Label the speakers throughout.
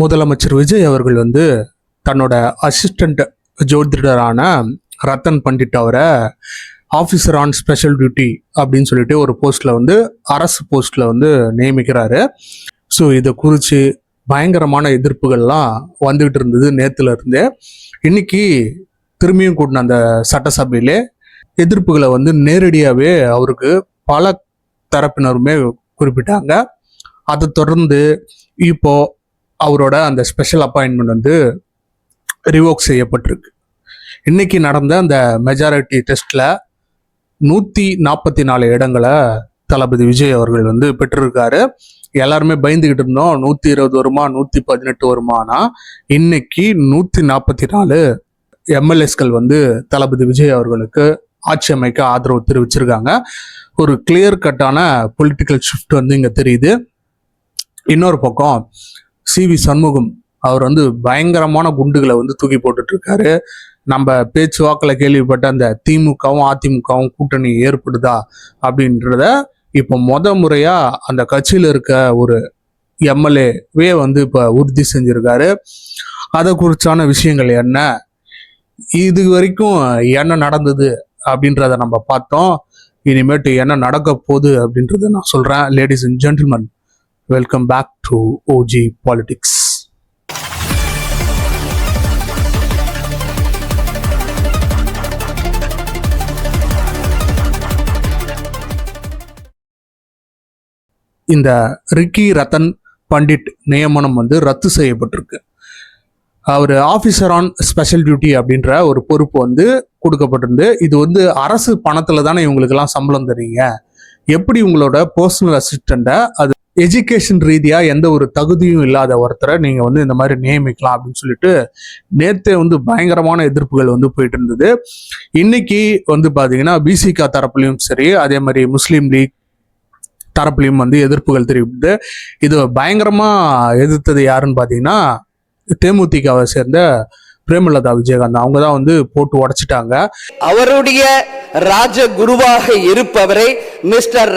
Speaker 1: முதலமைச்சர் விஜய் அவர்கள் வந்து தன்னோட அசிஸ்டண்ட் ஜோதிடரான ரத்தன் பண்டிட் அவரை ஆஃபீஸர் ஆன் ஸ்பெஷல் டியூட்டி அப்படின்னு சொல்லிட்டு ஒரு போஸ்ட்ல வந்து அரசு போஸ்ட்ல வந்து நியமிக்கிறாரு. ஸோ இதை குறித்து பயங்கரமான எதிர்ப்புகள்லாம் வந்துகிட்டு இருந்தது நேத்துல இருந்தே. இன்னைக்கு திரும்பியும் கூட்டின அந்த சட்டசபையிலே எதிர்ப்புகளை வந்து நேரடியாகவே அவருக்கு பல தரப்பினருமே குறிப்பிட்டாங்க. அதை தொடர்ந்து இப்போ அவரோட அந்த ஸ்பெஷல் அப்பாயின்மெண்ட் வந்து ரிவோக் செய்யப்பட்டிருக்கு. இன்னைக்கு நடந்த அந்த மெஜாரிட்டி டெஸ்ட்ல 144 இடங்களை தளபதி விஜய் அவர்கள் வந்து பெற்றிருக்காரு. எல்லாருமே பயந்துகிட்டு இருந்தோம் 120 வருமா 118 வருமானா. இன்னைக்கு 144 எம்எல்ஏஸ்கள் வந்து தளபதி விஜய் அவர்களுக்கு ஆட்சி அமைக்க ஆதரவு தெரிவிச்சிருக்காங்க. ஒரு கிளியர் கட்டான பொலிட்டிக்கல் ஷிஃப்ட் வந்து இங்க தெரியுது. இன்னொரு பக்கம் சிவி சண்முகம் அவர் வந்து பயங்கரமான குண்டுகளை வந்து தூக்கி போட்டுட்டு இருக்காரு. நம்ம பேச்சுவாக்கில் கேள்விப்பட்ட அந்த திமுகவும் அதிமுகவும் கூட்டணி ஏற்படுதா அப்படின்றத இப்போ முறையா அந்த கட்சியில் இருக்க ஒரு எம்எல்ஏவே வந்து இப்போ உறுதி செஞ்சிருக்காரு. அதை குறிச்சான விஷயங்கள் என்ன, இது வரைக்கும் என்ன நடந்தது அப்படின்றத நம்ம பார்த்தோம். இனிமேட்டு என்ன நடக்க போகுது அப்படின்றத நான் சொல்றேன். Ladies and gentlemen, welcome back to OG politics. இந்த ரிக்கி ரத்தன் பண்டிட் நியமனம் வந்து ரத்து செய்யப்பட்டிருக்கு. அவர் ஆஃபீஸர் ஆன் ஸ்பெஷல் டியூட்டி அப்படின்ற ஒரு பொறுப்பு வந்து கொடுக்கப்பட்டிருந்து. இது வந்து அரசு பணத்துல தானே இவங்களுக்கெல்லாம் சம்பளம் தரீங்க, எப்படி உங்களோட பர்சனல் அசிஸ்டண்ட்டை அது எஜுகேஷன் ரீதியா எந்த ஒரு தகுதியும் இல்லாத ஒருத்தரை நீங்க வந்து இந்த மாதிரி நியமிக்கலாம் அப்படின்னு சொல்லிட்டு நேத்தே வந்து பயங்கரமான எதிர்ப்புகள் வந்து போயிட்டு இருந்தது. இன்னைக்கு வந்து பாத்தீங்கன்னா பிசிகா தரப்புலையும் சரி, அதே மாதிரி முஸ்லீம் லீக் தரப்புலையும் வந்து எதிர்ப்புகள் தெரிவித்து இது பயங்கரமா எதிர்த்தது யாருன்னு பாத்தீங்கன்னா தேமுதிகவை சேர்ந்த பிரேமலதா விஜயகாந்த். அவங்க தான் வந்து போட்டு உடைச்சிட்டாங்க.
Speaker 2: அவருடைய ராஜகுருவாக இருப்பவரை மிஸ்டர்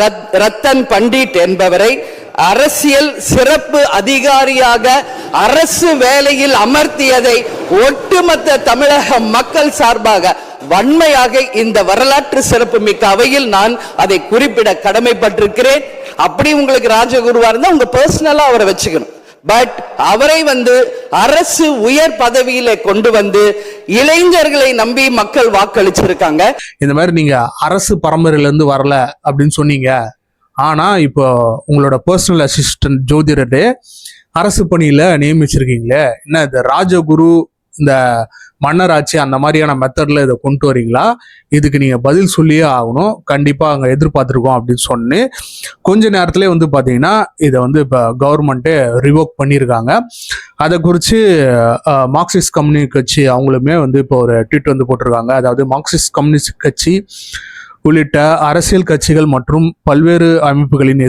Speaker 2: ரத்தன் பண்டிட் என்பவரை அரசியல் சிறப்பு அதிகாரியாக அரசு வேலையில் அமர்த்தியதை ஒட்டுமொத்த தமிழக மக்கள் சார்பாக வன்மையாக இந்த வரலாற்று சிறப்பு மிக்க அவையில் நான் அதை குறிப்பிட கடமைப்பட்டிருக்கிறேன். அப்படி உங்களுக்கு ராஜகுருவா இருந்தா உங்க பர்சனலா அவரை வச்சுக்கணும். பட் அவரை வந்து அரசு உயர் பதவியில கொண்டு வந்து இளைஞர்களை நம்பி மக்கள் வாக்களிச்சிருக்காங்க.
Speaker 1: இந்த மாதிரி நீங்க அரசு பரம்பரையில இருந்து வரல அப்படின்னு சொன்னீங்க. ஆனா இப்போ உங்களோட பர்சனல் அசிஸ்டன்ட் ஜோதிடரே அரசு பணியில நியமிச்சிருக்கீங்களே, என்ன இந்த ராஜகுரு இந்த மன்னராட்சி அந்த மாதிரியான மெத்தட்ல இதை கொண்டு வரீங்களா? இதுக்கு நீங்க பதில் சொல்லியே ஆகணும், கண்டிப்பா அங்க எதிர்பார்த்திருக்கோம் அப்படின்னு சொன்னு கொஞ்ச நேரத்திலே வந்து பாத்தீங்கன்னா இதை வந்து இப்ப கவர்மெண்ட்டே ரிவோக் பண்ணியிருக்காங்க. அதை குறித்து மார்க்சிஸ்ட் கம்யூனிஸ்ட் கட்சி அவங்களுமே வந்து இப்போ ஒரு ட்வீட் வந்து போட்டிருக்காங்க. அதாவது மார்க்சிஸ்ட் கம்யூனிஸ்ட் கட்சி உள்ளிட்ட அரசியல் கட்சிகள் மற்றும் பல்வேறு அமைப்புகளின்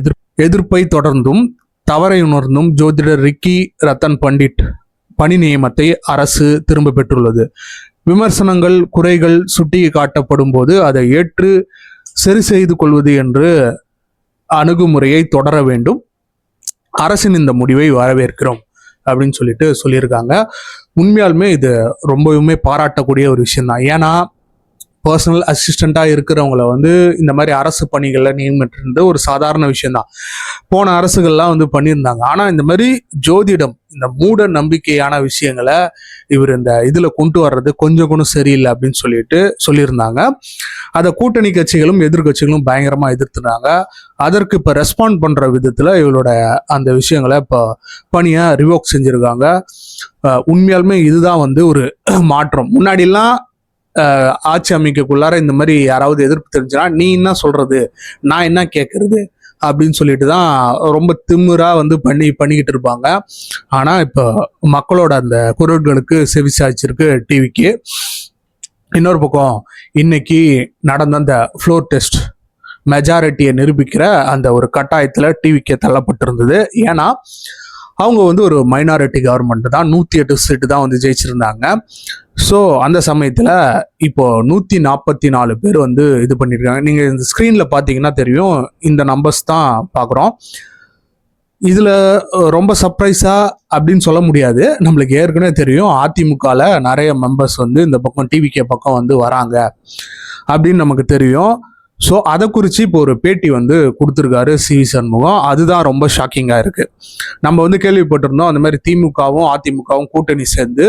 Speaker 1: எதிர்ப்பை தொடர்ந்தும் தவறை உணர்ந்தும் ஜோதிடர் ரிக்கி ரத்தன் பண்டிட் பணி நியமனத்தை அரசு திரும்ப பெற்றுள்ளது. விமர்சனங்கள் குறைகள் சுட்டி காட்டப்படும் போது அதை ஏற்று சரி செய்து கொள்வது என்று அணுகுமுறையை தொடர வேண்டும். அரசின் இந்த முடிவை வரவேற்கிறோம் அப்படின்னு சொல்லியிருக்காங்க. உண்மையாலுமே இது ரொம்பவுமே பாராட்டக்கூடிய ஒரு விஷயம் தான். ஏன்னா பர்சனல் அசிஸ்டண்டா இருக்கிறவங்கள வந்து இந்த மாதிரி அரசு பணிகள்ல நியமிட்டிருந்த ஒரு சாதாரண விஷயம்தான். போன அரசுகள்லாம் வந்து பண்ணியிருந்தாங்க. ஆனா இந்த மாதிரி ஜோதிடம், இந்த மூட நம்பிக்கையான விஷயங்களை இவர் இந்த இதுல கொண்டு வர்றது கொஞ்சம் சரியில்லை அப்படின்னு சொல்லியிருந்தாங்க. அதை கூட்டணி கட்சிகளும் எதிர்கட்சிகளும் பயங்கரமா எதிர்த்துனாங்க. அதற்கு இப்ப ரெஸ்பாண்ட் பண்ற விதத்துல இவளோட அந்த விஷயங்களை இப்போ பணியை ரிவோக் செஞ்சிருக்காங்க. உண்மையாலுமே இதுதான் வந்து ஒரு மாற்றம். முன்னாடிலாம் ஆட்சி அமைக்கக்குள்ளார இந்த மாதிரி யாராவது எதிர்ப்பு தெரிஞ்சுனா நீ என்ன சொல்றது, நான் என்ன கேட்கறது அப்படின்னு சொல்லிட்டு தான் ரொம்ப திமிரா வந்து பண்ணிக்கிட்டு இருப்பாங்க. ஆனா இப்போ மக்களோட அந்த குரல்களுக்கு செவிசாய்ச்சிருக்கு டிவிக்கு. இன்னொரு பக்கம் இன்னைக்கு நடந்த அந்த ஃப்ளோர் டெஸ்ட் மெஜாரிட்டியை நிரூபிக்கிற அந்த ஒரு கட்டாயத்துல டிவிக்கு தள்ளப்பட்டிருந்தது. ஏன்னா அவங்க வந்து ஒரு மைனாரிட்டி கவர்மெண்ட் தான், 108 சீட்டு தான் வந்து ஜெயிச்சிருந்தாங்க. ஸோ அந்த சமயத்தில் இப்போ 144 பேர் வந்து இது பண்ணியிருக்காங்க. நீங்கள் இந்த ஸ்க்ரீனில் பார்த்தீங்கன்னா தெரியும், இந்த நம்பர்ஸ் தான் பார்க்குறோம். இதுல ரொம்ப சர்ப்ரைஸா அப்படின்னு சொல்ல முடியாது. நம்மளுக்கு ஏற்கனவே தெரியும் அதிமுகல நிறைய மெம்பர்ஸ் வந்து இந்த பக்கம் டிவிகே பக்கம் வந்து வராங்க அப்படின்னு நமக்கு தெரியும். ஸோ அதை குறித்து இப்போ ஒரு பேட்டி வந்து கொடுத்துருக்காரு சிவி சண்முகம். அதுதான் ரொம்ப ஷாக்கிங்காக இருக்கு. நம்ம வந்து கேள்விப்பட்டிருந்தோம் அந்த மாதிரி திமுகவும் அதிமுகவும் கூட்டணி சேர்ந்து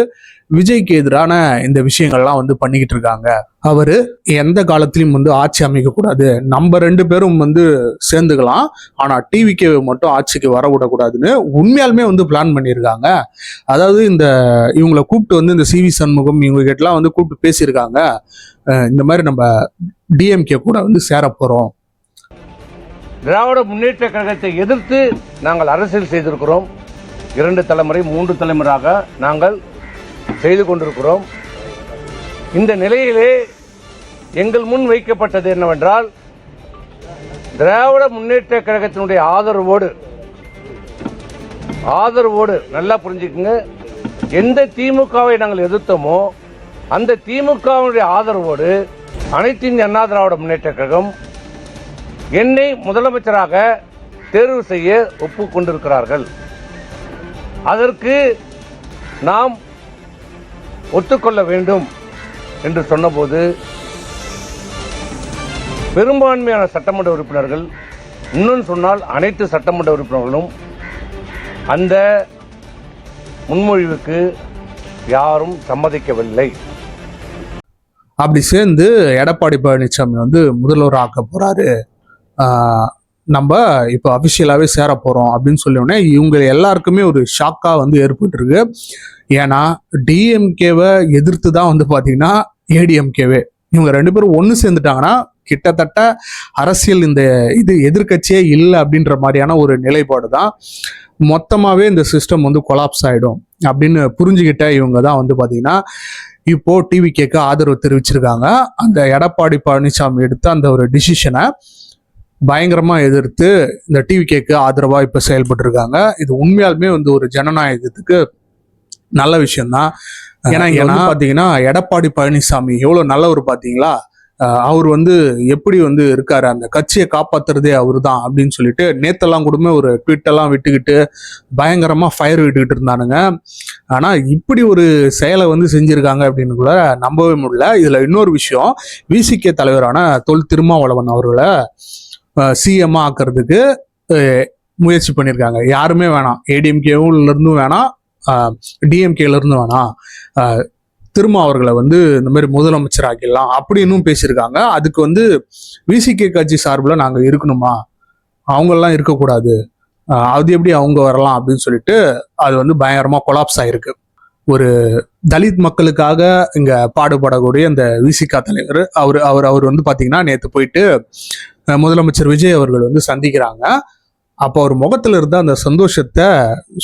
Speaker 1: விஜய்க்கு எதிரான இந்த விஷயங்கள்லாம் வந்து பண்ணிக்கிட்டு இருக்காங்க. அவரு எந்த காலத்திலையும் வந்து ஆட்சி அமைக்கக்கூடாது, நம்ம 2 பேரும் வந்து சேர்ந்துக்கலாம், ஆனா டிவிக்கு மட்டும் ஆட்சிக்கு வர விடக்கூடாதுன்னு உண்மையாலுமே வந்து பிளான் பண்ணியிருக்காங்க. அதாவது இவங்களை கூப்பிட்டு வந்து இந்த சிவி சண்முகம் இவங்க கிட்டலாம் வந்து கூப்பிட்டு பேசியிருக்காங்க. இந்த மாதிரி நம்ம டிஎம்கே கூட வந்து சேர போறோம்.
Speaker 3: திராவிட முன்னேற்ற கழகத்தை எதிர்த்து நாங்கள் அரசியல் செய்திருக்கிறோம். 2 தலைமுறை 3 தலைமுறையாக நாங்கள் செய்து கொண்டிருக்கிறோம். இந்த நிலையிலே எங்கள் முன் வைக்கப்பட்டது என்னவென்றால், திராவிட முன்னேற்ற கழகத்தினுடைய ஆதரவோடு நல்லா புரிஞ்சுக்குங்க, எந்த திமுகவை நாங்கள் எதிர்த்தோமோ அந்த திமுகவுடைய ஆதரவோடு அனைத்து இந்திய அண்ணா திராவிட முன்னேற்ற கழகம் என்னை முதலமைச்சராக தேர்வு செய்ய ஒப்புக்கொண்டிருக்கிறார்கள். அதற்கு நாம் ஒத்துக்கொள்ள வேண்டும் என்று சொன்னபோது பெரும்பான்மையான சட்டமன்ற உறுப்பினர்கள், இன்னும் சொன்னால் அனைத்து சட்டமன்ற உறுப்பினர்களும் அந்த முன்மொழிவுக்கு யாரும் சம்மதிக்கவில்லை.
Speaker 1: அப்படி சேர்ந்து எடப்பாடி பழனிசாமி வந்து முதல்வர் ஆக்க போறாரு, நம்ம இப்போ அபிஷியலாவே சேர போறோம் அப்படின்னு சொல்லியோடனே இவங்க எல்லாருக்குமே ஒரு ஷாக்கா வந்து ஏற்பட்டுருக்கு. ஏன்னா டிஎம்கேவை எதிர்த்து தான் வந்து பாத்தீங்கன்னா ஏடிஎம்கேவே, இவங்க 2 பேரும் ஒன்று சேர்ந்துட்டாங்கன்னா கிட்டத்தட்ட அரசியல் இது எதிர்கட்சியே இல்லை அப்படின்ற மாதிரியான ஒரு நிலைப்பாடு தான். மொத்தமாவே இந்த சிஸ்டம் வந்து கொலாப்ஸ் ஆயிடும் அப்படின்னு புரிஞ்சுக்கிட்ட இவங்க தான் வந்து பாத்தீங்கன்னா இப்போ டிவிகேக்கு ஆதரவு தெரிவிச்சிருக்காங்க. அந்த எடப்பாடி பழனிசாமி எடுத்த அந்த ஒரு டிசிஷனை பயங்கரமா எதிர்த்து இந்த டிவிகேக்கு ஆதரவா இப்ப செயல்பட்டு இருக்காங்க. இது உண்மையாலுமே வந்து ஒரு ஜனநாயகத்துக்கு நல்ல விஷயம்தான். ஏன்னா பாத்தீங்கன்னா எடப்பாடி பழனிசாமி எவ்வளவு நல்லவர் பாத்தீங்களா, அவர் வந்து எப்படி வந்து இருக்காரு, அந்த கட்சியை காப்பாத்துறதே அவரு தான் அப்படின்னு சொல்லிட்டு நேத்தெல்லாம் கூட ஒரு ட்வீட் எல்லாம் விட்டுக்கிட்டு பயங்கரமா ஃபயர் விட்டுக்கிட்டு இருந்தானுங்க. ஆனா இப்படி ஒரு செயலை வந்து செஞ்சிருக்காங்க அப்படின்னு கூட நம்பவே முடியல. இதுல இன்னொரு விஷயம், விசிகே தலைவரான தொல் திருமாவளவன் அவர்களை சிஎம் ஆக்குறதுக்கு முயற்சி பண்ணியிருக்காங்க. யாருமே வேணாம், ஏடிஎம்கேல இருந்தும் வேணாம், டிஎம்கேல இருந்து வேணாம், அவர்களை வந்து இந்த மாதிரி முதலமைச்சர் ஆக்கிடலாம் அப்படின்னு பேசியிருக்காங்க. அதுக்கு வந்து விசிகே கட்சி சார்பில் நாங்கள் இருக்கணுமா, அவங்கெல்லாம் இருக்கக்கூடாது, அது எப்படி அவங்க வரலாம் அப்படின்னு சொல்லிட்டு அது வந்து பயங்கரமா கொலாப்ஸ் ஆயிருக்கு. ஒரு தலித் மக்களுக்காக இங்க பாடுபடக்கூடிய இந்த விசிகா தலைவர் அவர் வந்து பாத்தீங்கன்னா நேற்று போயிட்டு முதலமைச்சர் விஜய் அவர்கள் வந்து சந்திக்கிறாங்க. அப்போ அவர் முகத்துல இருந்த அந்த சந்தோஷத்தை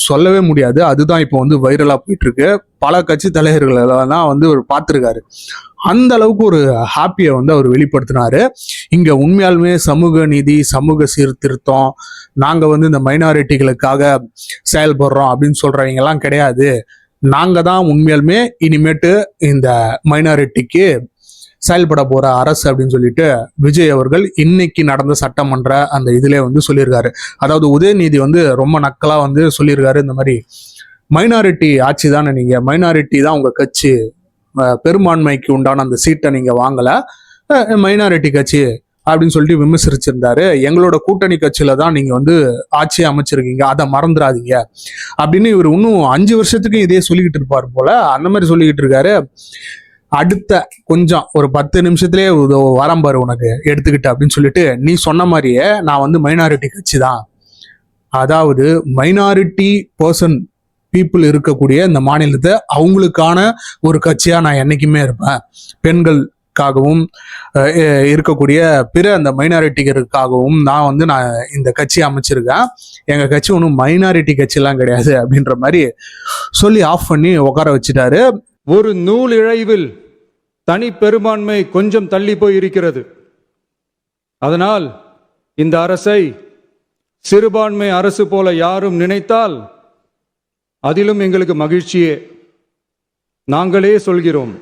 Speaker 1: சொல்லவே முடியாது. அதுதான் இப்போ வந்து வைரலா போயிட்டு இருக்கு. பல கட்சி தலைவர்கள் எல்லாம் வந்து அவர் பார்த்திருக்காரு. அந்த அளவுக்கு ஒரு ஹாப்பியை வந்து அவர் வெளிப்படுத்தினாரு. இங்க உண்மையாலுமே சமூக நீதி, சமூக சீர்திருத்தம், நாங்க வந்து இந்த மைனாரிட்டிகளுக்காக செயல்படுறோம் அப்படின்னு சொல்றவங்க எல்லாம் கிடையாது, நாங்க தான் உண்மையாலுமே இனிமேட்டு இந்த மைனாரிட்டிக்கு செயல்பட போற அரசு அப்படின்னு சொல்லிட்டு விஜய் அவர்கள் இன்னைக்கு நடந்த சட்டமன்ற அந்த இதுல வந்து சொல்லியிருக்காரு. அதாவது உதயநிதி வந்து ரொம்ப நக்கலா வந்து சொல்லியிருக்காரு, இந்த மாதிரி மைனாரிட்டி ஆட்சி தானே, நீங்க மைனாரிட்டி தான் உங்க கட்சி, பெரும்பான்மைக்கு உண்டான அந்த சீட்டை நீங்க வாங்கல, மைனாரிட்டி கட்சி அப்படின்னு சொல்லிட்டு விமர்சிச்சிருந்தாரு. எங்களோட கூட்டணி கட்சியில தான் நீங்க வந்து ஆட்சியை அமைச்சிருக்கீங்க, அதை மறந்துடாதீங்க அப்படின்னு இவர் இன்னும் 5 வருஷத்துக்கு இதே சொல்லிக்கிட்டு இருப்பாரு போல. அந்த மாதிரி சொல்லிக்கிட்டு இருக்காரு. அடுத்த கொஞ்சம் ஒரு 10 நிமிஷத்துலேயே வரம்பாரு உனக்கு எடுத்துக்கிட்டு அப்படின்னு சொல்லிட்டு, நீ சொன்ன மாதிரியே நான் வந்து மைனாரிட்டி கட்சி தான், அதாவது மைனாரிட்டி பர்சன் பீப்புள் இருக்கக்கூடிய இந்த மாநிலத்தை அவங்களுக்கான ஒரு கட்சியா நான் என்னைக்குமே இருப்பேன், பெண்களுக்காகவும் இருக்கக்கூடிய பிற அந்த மைனாரிட்டிகளுக்காகவும் நான் இந்த கட்சியை அமைச்சிருக்கேன், எங்க கட்சி ஒன்றும் மைனாரிட்டி கட்சியெல்லாம் கிடையாது அப்படின்ற மாதிரி சொல்லி ஆஃப் பண்ணி உட்கார வச்சுட்டாரு.
Speaker 4: ஒரு நூல் இழைவில் தனி பெரும்பான்மை கொஞ்சம் தள்ளி போய் இருக்கிறது. அதனால் இந்த அரசை சிறுபான்மை அரசு போல யாரும் நினைத்தால் அதிலும் எங்களுக்கு மகிழ்ச்சியே. நாங்களே சொல்கிறோம்,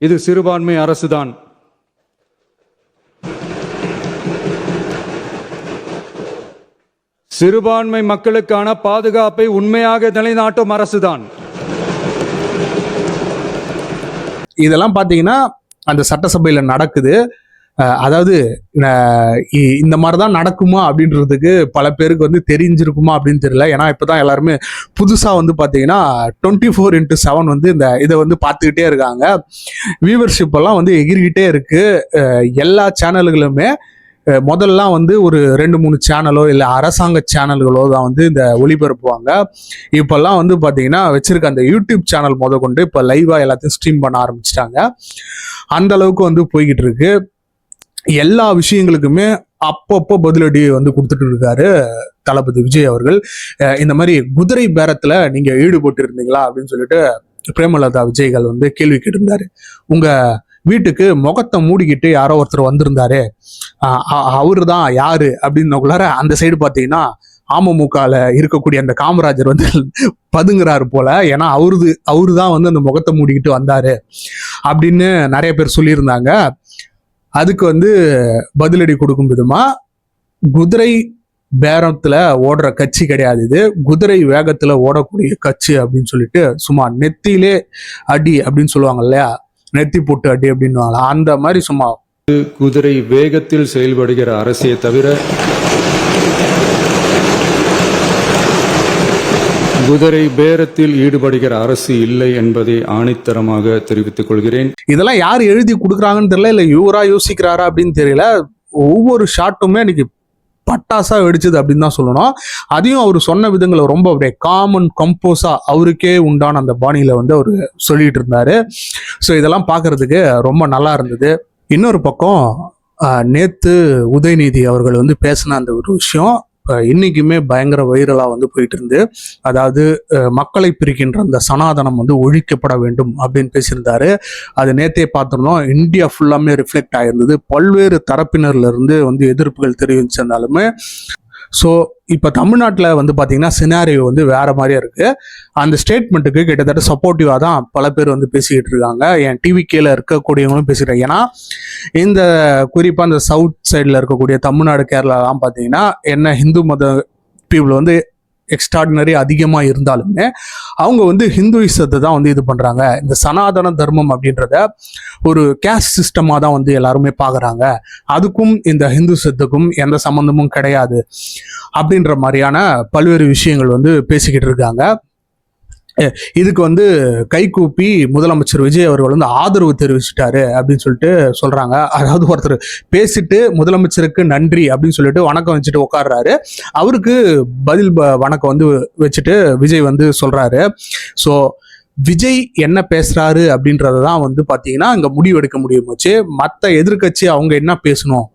Speaker 4: இது சிறுபான்மை அரசுதான். சிறுபான்மை மக்களுக்கான பாதுகாப்பை உண்மையாக நிலைநாட்டும் அரசுதான்.
Speaker 1: இதெல்லாம் பாத்தீங்கன்னா அந்த சட்டசபையில நடக்குது. அதாவது இந்த மாதிரிதான் நடக்குமா அப்படின்றதுக்கு பல பேருக்கு வந்து தெரிஞ்சிருக்குமா அப்படின்னு தெரியல. ஏன்னா இப்பதான் எல்லாருமே புதுசா வந்து பாத்தீங்கன்னா 24x7 வந்து இந்த இதை வந்து பார்த்துக்கிட்டே இருக்காங்க. வியூவர்ஷிப் எல்லாம் வந்து எகிரிக்கிட்டே இருக்கு. எல்லா சேனல்களுமே முதல்லாம் வந்து ஒரு 2-3 சேனலோ இல்லை அரசாங்க சேனல்களோ தான் வந்து இந்த ஒளிபரப்புவாங்க. இப்பெல்லாம் வந்து பார்த்தீங்கன்னா வச்சிருக்க அந்த யூடியூப் சேனல் கொண்டு இப்போ லைவா எல்லாத்தையும் ஸ்ட்ரீம் பண்ண ஆரம்பிச்சிட்டாங்க. அந்த அளவுக்கு வந்து போய்கிட்டு இருக்கு. எல்லா விஷயங்களுக்குமே அப்பப்போ பதிலடி வந்து கொடுத்துட்டு இருக்காரு தளபதி விஜய் அவர்கள். இந்த மாதிரி குதிரை பேரத்துல நீங்க ஈடுபட்டு இருந்தீங்களா அப்படின்னு சொல்லிட்டு பிரேமலதா விஜய்கள் வந்து கேள்வி கேட்டிருந்தாரு. உங்க வீட்டுக்கு முகத்தை மூடிக்கிட்டு யாரோ ஒருத்தர் வந்திருந்தாரு, அவரு தான் யாரு அப்படின்னக்குள்ளார அந்த சைடு பார்த்தீங்கன்னா அமமுகல இருக்கக்கூடிய அந்த காமராஜர் வந்து பதுங்குறாரு போல. ஏன்னா அவரு தான் வந்து அந்த முகத்தை மூடிக்கிட்டு வந்தாரு அப்படின்னு நிறைய பேர் சொல்லியிருந்தாங்க. அதுக்கு வந்து பதிலடி கொடுக்கும் விதமா குதிரை பேரத்துல ஓடுற கட்சி கிடையாது இது, குதிரை வேகத்துல ஓடக்கூடிய கட்சி அப்படின்னு சொல்லிட்டு சும்மா நெத்தியிலே அடி அப்படின்னு சொல்லுவாங்க இல்லையா, நெத்தி போட்டு அடி அப்படின்னு அந்த மாதிரி சும்மா
Speaker 4: குதிரை வேகத்தில் செயல்படுகிற அரசை தவிர குதிரை பேரத்தில் ஈடுபடுகிற அரசு இல்லை என்பதை ஆணித்தரமாக தெரிவித்துக் கொள்கிறேன்.
Speaker 1: இதெல்லாம் யார் எழுதி கொடுக்குறாங்கன்னு தெரியல, இல்ல இவரா யோசிக்கிறாரா அப்படின்னு தெரியல. ஒவ்வொரு ஷாட்டுமே இன்னைக்கு பட்டாசா வெடிச்சது அப்படின்னு தான் சொல்லணும். அதையும் அவர் சொன்ன விதங்களை ரொம்ப அப்படியே காமன் கம்போஸா அவருக்கே உண்டான அந்த பாணியில வந்து அவர் சொல்லிட்டு இருந்தாரு. ஸோ இதெல்லாம் பார்க்கறதுக்கு ரொம்ப நல்லா இருந்தது. இன்னொரு பக்கம் நேத்து உதயநிதி அவர்கள் வந்து பேசின அந்த ஒரு விஷயம் இன்னைக்குமே பயங்கர வைரலா வந்து போயிட்டு இருந்து. அதாவது மக்களை பிரிக்கின்ற அந்த சனாதனம் வந்து ஒழிக்கப்பட வேண்டும் அப்படின்னு பேசியிருந்தாரு. அது நேத்தே பார்த்துருந்தோம், இந்தியா ஃபுல்லாமே ரிஃப்ளெக்ட் ஆயிருந்தது. பல்வேறு தரப்பினர்ல இருந்து வந்து எதிர்ப்புகள் தெரிவிச்சிருந்தாலுமே ஸோ இப்போ தமிழ்நாட்டில் வந்து பார்த்தீங்கன்னா சினாரியோ வந்து வேற மாதிரியா இருக்கு. அந்த ஸ்டேட்மெண்ட்டுக்கு கிட்டத்தட்ட சப்போர்ட்டிவாக தான் பல பேர் வந்து பேசிக்கிட்டு இருக்காங்க. என் டிவிகேல இருக்கக்கூடியவங்களும் பேசிக்கிறாங்க. ஏன்னா இந்த குறிப்பாக அந்த சவுத் சைடில் இருக்கக்கூடிய தமிழ்நாடு கேரளாலாம் பார்த்தீங்கன்னா என்ன ஹிந்து மத பீப்புள் வந்து எக்ஸ்ட்ராடினரி அதிகமாக இருந்தாலுமே அவங்க வந்து ஹிந்துயிசத்தை தான் வந்து இது பண்ணுறாங்க. இந்த சனாதன தர்மம் அப்படின்றத ஒரு கேஸ்ட் சிஸ்டமாக தான் வந்து எல்லாருமே பார்க்குறாங்க. அதுக்கும் இந்த ஹிந்துசத்துக்கும் எந்த சம்மந்தமும் கிடையாது அப்படின்ற மாதிரியான பல்வேறு விஷயங்கள் வந்து பேசிக்கிட்டு இருக்காங்க. இதுக்கு வந்து கைகூப்பி முதலமைச்சர் விஜய் அவர்கள் வந்து ஆதரவு தெரிவிச்சிட்டாரு அப்படின்னு சொல்லிட்டு சொல்றாங்க. அதாவது ஒருத்தர் பேசிட்டு முதலமைச்சருக்கு நன்றி அப்படின்னு சொல்லிட்டு வணக்கம் வச்சுட்டு உட்கார்றாரு, அவருக்கு பதில் வணக்கம் வந்து வச்சுட்டு விஜய் வந்து சொல்றாரு. ஸோ விஜய் என்ன பேசுறாரு அப்படின்றதான் வந்து பாத்தீங்கன்னா இங்க முடிவெடுக்க முடியுமாச்சு. மற்ற எதிர்கட்சி அவங்க என்ன பேசணும்,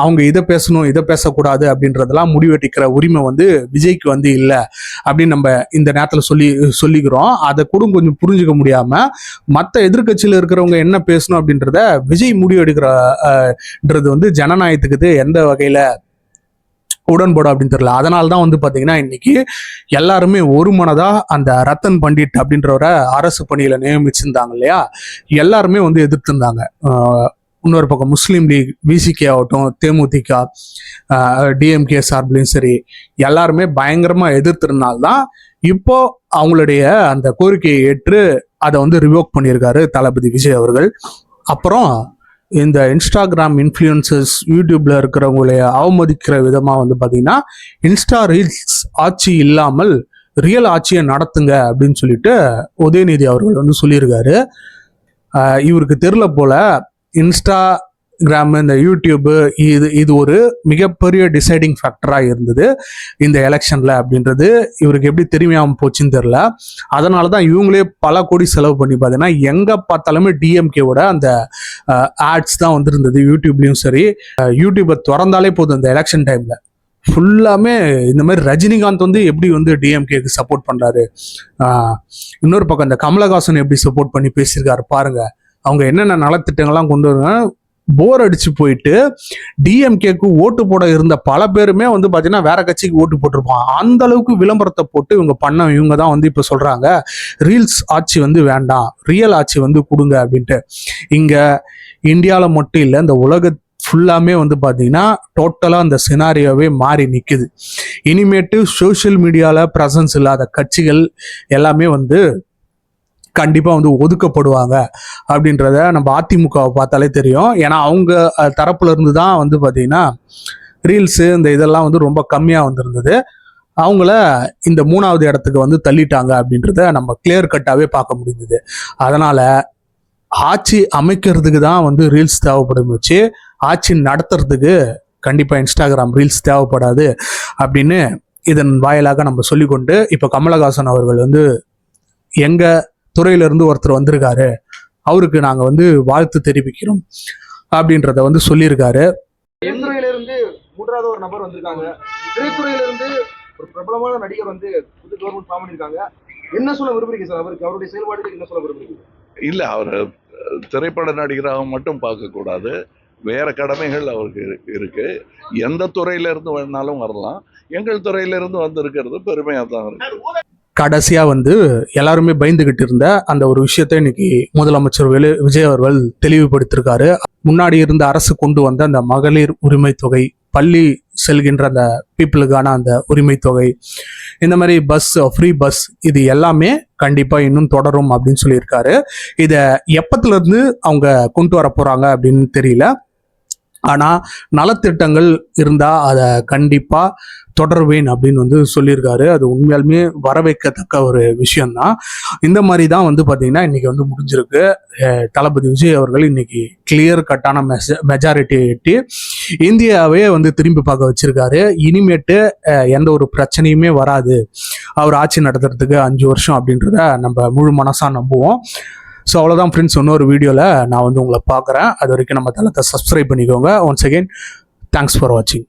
Speaker 1: அவங்க இதை பேசணும் இதை பேசக்கூடாது அப்படின்றதெல்லாம் முடிவெட்டிக்கிற உரிமை வந்து விஜய்க்கு வந்து இல்லை அப்படின்னு நம்ம இந்த நேரத்தில் சொல்லிக்கிறோம். அதை கூட கொஞ்சம் புரிஞ்சுக்க முடியாம மற்ற எதிர்கட்சியில் இருக்கிறவங்க என்ன பேசணும் அப்படின்றத விஜய் முடிவெடுக்கிறன்றது வந்து ஜனநாயகத்துக்கு எந்த வகையில உடன்படும் அப்படின்னு தெரியல. அதனால்தான் வந்து பாத்தீங்கன்னா இன்னைக்கு எல்லாருமே ஒரு மனதா அந்த ரத்தன் பண்டிட் அப்படின்றவரை அரசு பணியில நியமிச்சிருந்தாங்க இல்லையா, எல்லாருமே வந்து எதிர்த்திருந்தாங்க. இன்னொரு பக்கம் முஸ்லீம் லீக், விசிகே ஆகட்டும், தேமுதிக, டிஎம்கே சார்பிலையும் சரி எல்லாருமே பயங்கரமா எதிர்த்திருந்தால்தான் இப்போ அவங்களுடைய அந்த கோரிக்கையை ஏற்று அதை வந்து ரிவோக் பண்ணியிருக்காரு தளபதி விஜய் அவர்கள். அப்புறம் இந்த இன்ஸ்டாகிராம் இன்ஃப்ளூயன்சர்ஸ் யூடியூப்ல இருக்கிறவங்களைய அவமதிக்கிற விதமா வந்து பாத்தீங்கன்னா இன்ஸ்டா ரீல்ஸ் ஆட்சி இல்லாமல் ரியல் ஆட்சியை நடத்துங்க அப்படின்னு சொல்லிட்டு உதயநிதி அவர்கள் வந்து சொல்லியிருக்காரு. இவருக்கு தெரியல போல இன்ஸ்டாகிராம் இந்த யூடியூப்பு இது ஒரு மிகப்பெரிய டிசைடிங் ஃபேக்டராக இருந்தது இந்த எலெக்ஷன்ல அப்படின்றது இவருக்கு எப்படி தெரியாமல் போச்சுன்னு தெரியல. அதனால தான் இவங்களே பல கோடி செலவு பண்ணி பார்த்தீங்கன்னா எங்கே பார்த்தாலுமே டிஎம்கேவோட அந்த ஆட்ஸ் தான் வந்துருந்தது. யூடியூப்லேயும் சரி, யூடியூப்பை திறந்தாலே போதும் இந்த எலெக்ஷன் டைமில் ஃபுல்லாமே இந்த மாதிரி ரஜினிகாந்த் வந்து எப்படி வந்து டிஎம்கேக்கு சப்போர்ட் பண்ணுறாரு, இன்னொரு பக்கம் இந்த கமலஹாசன் எப்படி சப்போர்ட் பண்ணி பேசியிருக்காரு பாருங்க. அவங்க என்னென்ன நலத்திட்டங்கள்லாம் கொண்டு வருவாங்க. போர் அடிச்சு போயிட்டு டிஎம்கேக்கு ஓட்டு போட இருந்த பல பேருமே வந்து பாத்தீங்கன்னா வேற கட்சிக்கு ஓட்டு போட்டிருப்பான். அந்த அளவுக்கு விளம்பரத்தை போட்டு இவங்க தான் வந்து இப்ப சொல்றாங்க ரீல்ஸ் ஆட்சி வந்து வேண்டாம், ரியல் ஆட்சி வந்து கொடுங்க அப்படின்ட்டு. இங்க இந்தியாவில மட்டும் இல்லை, இந்த உலக ஃபுல்லாமே வந்து பார்த்தீங்கன்னா டோட்டலாக அந்த சினாரியோவே மாறி நிற்குது. இனிமேட்டு சோஷியல் மீடியாவில் ப்ரெசன்ஸ் இல்லாத கட்சிகள் எல்லாமே வந்து கண்டிப்பாக வந்து ஒதுக்கப்படுவாங்க அப்படின்றத நம்ம அதிமுகவை பார்த்தாலே தெரியும். ஏன்னா அவங்க தரப்புல இருந்து தான் வந்து பார்த்தீங்கன்னா ரீல்ஸு இந்த இதெல்லாம் வந்து ரொம்ப கம்மியாக வந்திருந்தது. அவங்கள இந்த 3வது இடத்துக்கு வந்து தள்ளிட்டாங்க அப்படின்றத நம்ம கிளியர் கட்டாகவே பார்க்க முடிந்தது. அதனால ஆட்சி அமைக்கிறதுக்கு தான் வந்து ரீல்ஸ் தேவைப்படும் வச்சு ஆட்சி நடத்துறதுக்கு கண்டிப்பாக இன்ஸ்டாகிராம் ரீல்ஸ் தேவைப்படாது அப்படின்னு இதன் வாயிலாக நம்ம சொல்லிக்கொண்டு, இப்போ கமலஹாசன் அவர்கள் வந்து எங்கள் துறையிலிருந்து ஒருத்தர் வந்திருக்காரு, அவருக்கு நாங்கள் வந்து வாழ்த்து தெரிவிக்கிறோம் அப்படின்றத வந்து சொல்லியிருக்காரு.
Speaker 5: திரைத்துறையிலிருந்து 3வது ஒரு நபர் வந்திருக்காங்க. திரைத்துறையிலிருந்து ஒரு பிரபலமான நடிகர் வந்து புது கவர்மெண்ட் ஃபார்ம் பண்ணிருக்காங்க. என்ன சொல்ல விரும்புறீங்க சார்? அவருக்கு அவருடைய செயல்பாடுகள் என்ன சொல்ல விரும்புறீங்க?
Speaker 6: இல்ல, அவர் திரைப்பட நடிகராக மட்டும் பார்க்கக்கூடாது. வேற கடமைகள் அவருக்கு இருக்கு. எந்த துறையில இருந்து வேணாலும் வரலாம். எங்கள் துறையில இருந்து வந்திருக்கிறது பெருமையா தான் இருக்கு.
Speaker 1: கடைசியா வந்து எல்லாருமே பயந்துகிட்டு இருந்த அந்த ஒரு விஷயத்தை இன்னைக்கு முதலமைச்சர் விஜய் அவர்கள் தெளிவுபடுத்திருக்காரு. முன்னாடி இருந்த அரசு கொண்டு வந்த அந்த மகளிர் உரிமை தொகை, பள்ளி செல்கின்ற அந்த பீப்புளுக்கான அந்த உரிமை தொகை, இந்த மாதிரி பஸ் ஃப்ரீ பஸ், இது எல்லாமே கண்டிப்பா இன்னும் தொடரும் அப்படின்னு சொல்லியிருக்காரு. இதை எப்பத்துல இருந்து அவங்க கொண்டு வர போறாங்க அப்படின்னு தெரியல. ஆனா நலத்திட்டங்கள் இருந்தா அதை கண்டிப்பா தொடர்வேன் அப்படின்னு வந்து சொல்லியிருக்காரு. அது உண்மையாலுமே வரவேற்கத்தக்க ஒரு விஷயம்தான். இந்த மாதிரி தான் வந்து பார்த்தீங்கன்னா இன்னைக்கு வந்து முடிஞ்சிருக்கு. தளபதி விஜய் அவர்கள் இன்னைக்கு கிளியர் கட்டான மெஜாரிட்டியை எட்டி இந்தியாவே வந்து திரும்பி பார்க்க வச்சிருக்காரு. இனிமேட்டு எந்த ஒரு பிரச்சனையுமே வராது, அவர் ஆட்சி நடத்துறதுக்கு 5 வருஷம் அப்படின்றத நம்ம முழு மனசா நம்புவோம். ஸோ அவ்வளோதான் ஃப்ரெண்ட்ஸ், இன்னொரு வீடியோவில் நான் வந்து உங்களை பார்க்குறேன். அது வரைக்கும் நம்ம தளத்தை சப்ஸ்கிரைப் பண்ணிக்கோங்க. ஒன்ஸ் அகெயின் தேங்க்ஸ் ஃபார் வாட்சிங்.